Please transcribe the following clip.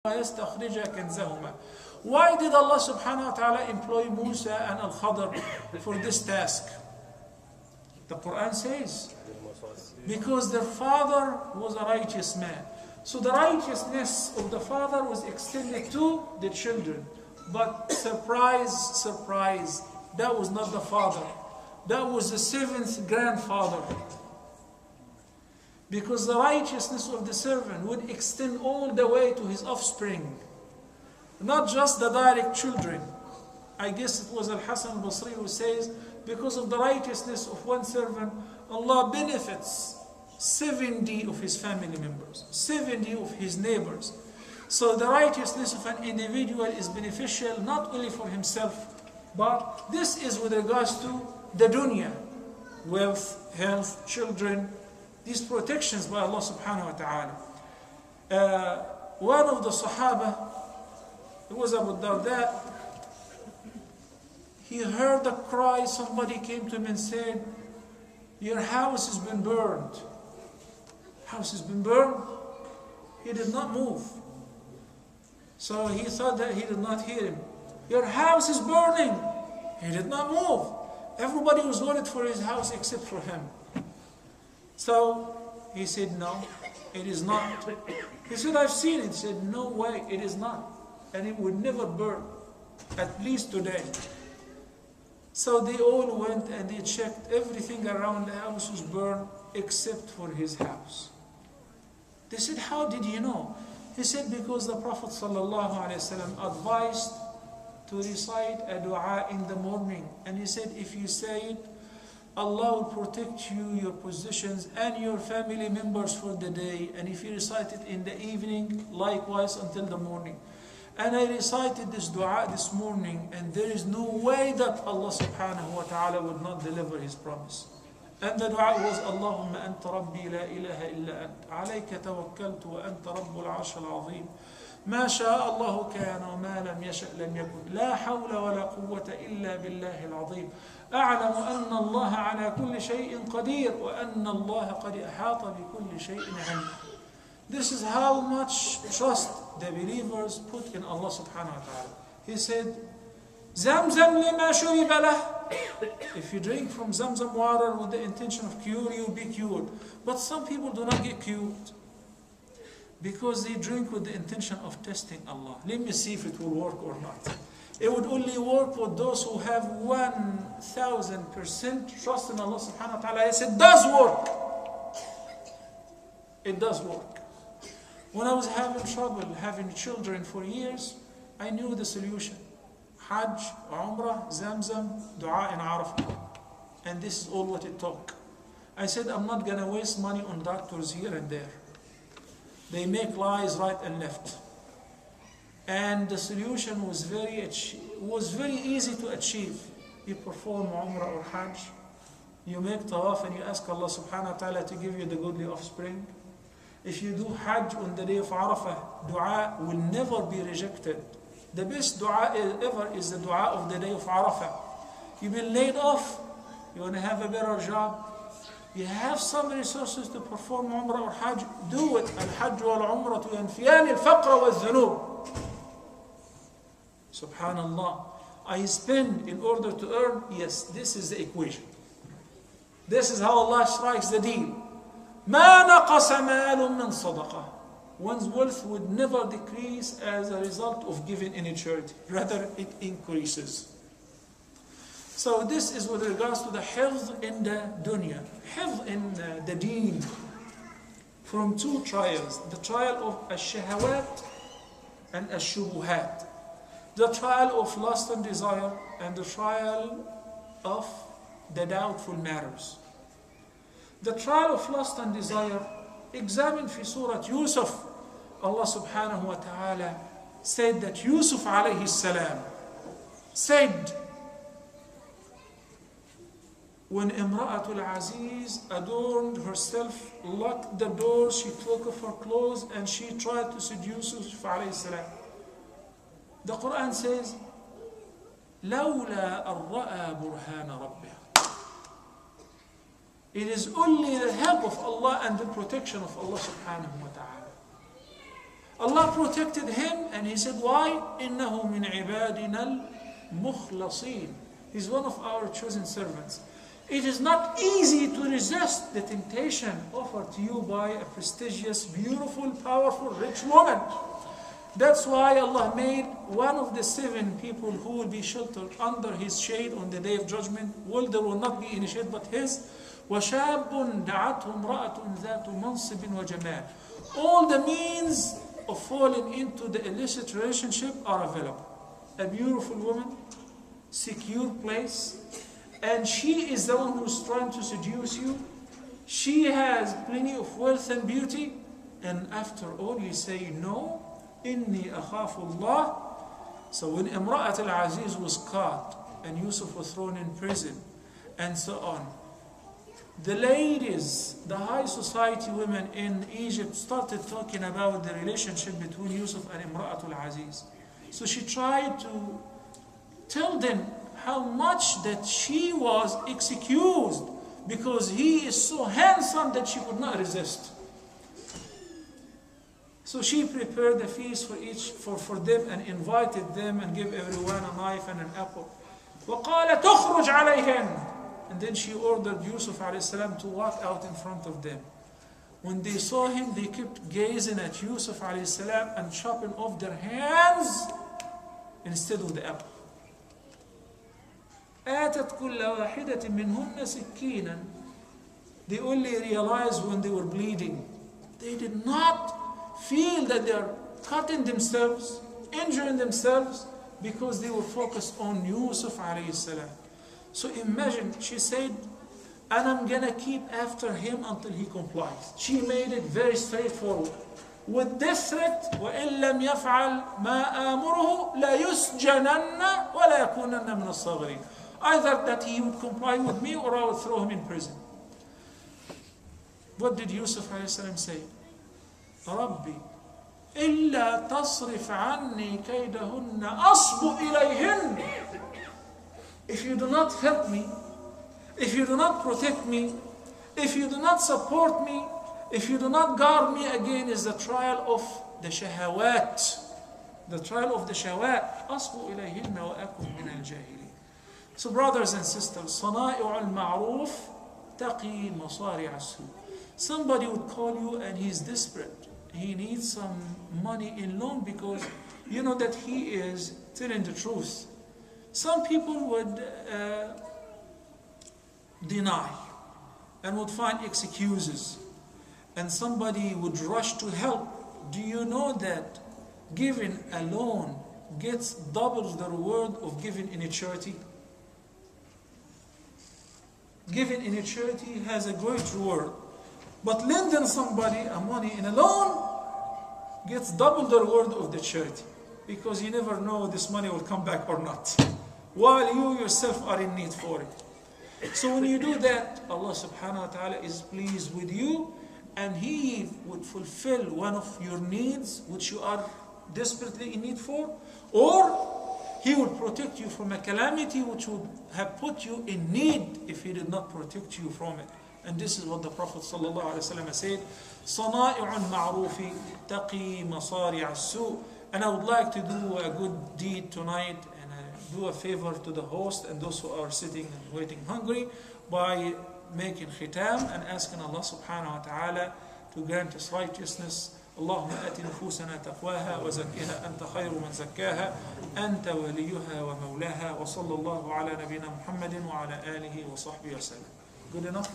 ويستخرج كنزهما. Why did Allah subhanahu wa ta'ala employ Musa and Al-Khadr for this task? The Quran says, because their father was a righteous man. So the righteousness of the father was extended to the children. But surprise, surprise, that was not the father. That was the seventh grandfather. Because the righteousness of the servant would extend all the way to his offspring. Not just the direct children. I guess it was Al-Hasan al-Basri who says, because of the righteousness of one servant, Allah benefits 70 of his family members, 70 of his neighbors. So the righteousness of an individual is beneficial not only for himself, but this is with regards to the dunya, wealth, health, children, these protections by Allah subhanahu wa ta'ala. One of the Sahaba, it was Abu Darda, he heard a cry, somebody came to him and said, your house has been burned. House has been burned? He did not move. So he thought that he did not hear him. Your house is burning. He did not move. Everybody was worried for his house except for him. So he said, no, it is not. He said, I've seen it. He said, no way, it is not. And it would never burn, at least today. So they all went and they checked. Everything around the house was burned except for his house. They said, how did you know? He said, because the Prophet ﷺ advised to recite a dua in the morning. And he said, if you say it, Allah will protect you, your possessions, and your family members for the day. And if you recite it in the evening, likewise until the morning. And I recited this dua this morning, and there is no way that Allah subhanahu wa ta'ala would not deliver His promise. And the dua was, Allahumma anta rabbi la ilaha illa ant, alayka tawakkaltu wa anta rabbul arsh al-azim. ما شاء الله كان وما لم يشأ لم يكن لا حول ولا قوة إلا بالله العظيم أعلم أن الله على كل شيء قدير وأن الله قد أحاط بكل شيء علم. This is how much trust the believers put in Allah subhanahu wa ta'ala. He said, Zamzam lima shuriba lah. If you drink from Zamzam water with the intention of cure, you'll be cured. But some people do not get cured, because they drink with the intention of testing Allah. Let me see if it will work or not. It would only work with those who have 1000% trust in Allah subhanahu wa ta'ala. Yes, it does work. It does work. When I was having trouble having children for years, I knew the solution. Hajj, Umrah, Zamzam, Dua in Arafah. And this is all what it took. I said, I'm not going to waste money on doctors here and there. They make lies right and left. And the solution was very easy to achieve. You perform Umrah or Hajj, you make Tawaf and you ask Allah subhanahu wa ta'ala to give you the goodly offspring. If you do Hajj on the day of Arafah, dua will never be rejected. The best dua ever is the dua of the day of Arafah. You've been laid off, you want to have a better job, you have some resources to perform Umrah or Hajj, do it. Al-Hajj wal-Umrah yanfiyan al-faqra wal-dhunub. Subhanallah. I spend in order to earn. Yes, this is the equation. This is how Allah strikes the deal. مَا نَقَصَ مَالٌ مِّن صَدَقَةٍ. One's wealth would never decrease as a result of giving any charity. Rather, it increases. So this is with regards to the hifz in the dunya, hifz in the deen, from two trials, the trial of ash-shahawat and ash-shubuhat, the trial of lust and desire, and the trial of the doubtful matters. The trial of lust and desire, examine fi Surah Yusuf. Allah subhanahu wa ta'ala said that Yusuf alayhi salam said, when Imra'atul Aziz adorned herself, locked the door, she took off her clothes and she tried to seduce Yusuf alayhi salam. The Quran says, لَوْلَا أَرَّأَى بُرْهَانَ رَبِّهَا. It is only the help of Allah and the protection of Allah subhanahu wa ta'ala. Allah protected him, and he said, why? إِنَّهُ مِنْ عِبَادِنَا الْمُخْلَصِينَ. He's one of our chosen servants. It is not easy to resist the temptation offered to you by a prestigious, beautiful, powerful, rich woman. That's why Allah made one of the 7 people who will be sheltered under His shade on the Day of Judgment. Well, there will not be any shade but His. وَشَابٌ دَعَتْهُ امْرَأَةٌ ذَاتُ مَنْصِبٍ وَجَمَالٍ. All the means of falling into the illicit relationship are available. A beautiful woman, secure place, and she is the one who's trying to seduce you. She has plenty of wealth and beauty, and after all you say no. إِنِّي أَخَافُ اللَّهِ. So when Imra'at al-Aziz was caught and Yusuf was thrown in prison and so on, the ladies, the high society women in Egypt started talking about the relationship between Yusuf and Imra'at al-Aziz. So she tried to tell them how much that she was excused because he is so handsome that she could not resist. So she prepared a feast for them and invited them and gave everyone a knife and an apple. وَقَالَ تُخْرُجْ عَلَيْهِنْ. And then she ordered Yusuf ﷺ to walk out in front of them. When they saw him, they kept gazing at Yusuf ﷺ and chopping off their hands instead of the apple. آتت كل واحدة منهن سكينا. They only realized when they were bleeding. They did not feel that they are cutting themselves, injuring themselves, because they were focused on Yusuf alayhi salam. So imagine, she said, and I'm gonna keep after him until he complies. She made it very straightforward. With this threat, وَإِن لَمْ يَفْعَلْ مَا آمُرُهُ لَيُسْجَنَنَّ وَلَا يَكُونَنَّ مِنَ الصَّاغِرِينَ. Either that he would comply with me or I would throw him in prison. What did Yusuf alayhi salam say? ربي إلا تصرف عني كيدهن أصب إليهن. If you do not help me, if you do not protect me, if you do not support me, if you do not guard me against the trial of the shahawat, the trial of the shahawat, أصب إليهن وأكن من الجاهلين. So brothers and sisters, صنائع المعروف تقي مصارع السوء. Somebody would call you and he's desperate. He needs some money in loan because you know that he is telling the truth. Some people would deny and would find excuses, and somebody would rush to help. Do you know that giving a loan gets double the reward of giving in a charity? Giving in a charity has a great reward. But lending somebody a money in a loan gets double the reward of the charity, because you never know this money will come back or not, while you yourself are in need for it. So when you do that, Allah subhanahu wa ta'ala is pleased with you, and He would fulfill one of your needs which you are desperately in need for, or He would protect you from a calamity which would have put you in need if He did not protect you from it. And this is what the Prophet ﷺ said, صَنَائِعٌ مَعْرُوفِ تَقِي مَصَارِعَ السُّوءِ. And I would like to do a good deed tonight and do a favor to the host and those who are sitting and waiting hungry by making khitam and asking Allah subhanahu wa ta'ala to grant us righteousness. اللهم آت نفوسنا تقواها وزكها أنت خير من زكاها أنت وليها ومولاها وصلى الله على نبينا محمد وعلى آله وصحبه وسلم. Good enough?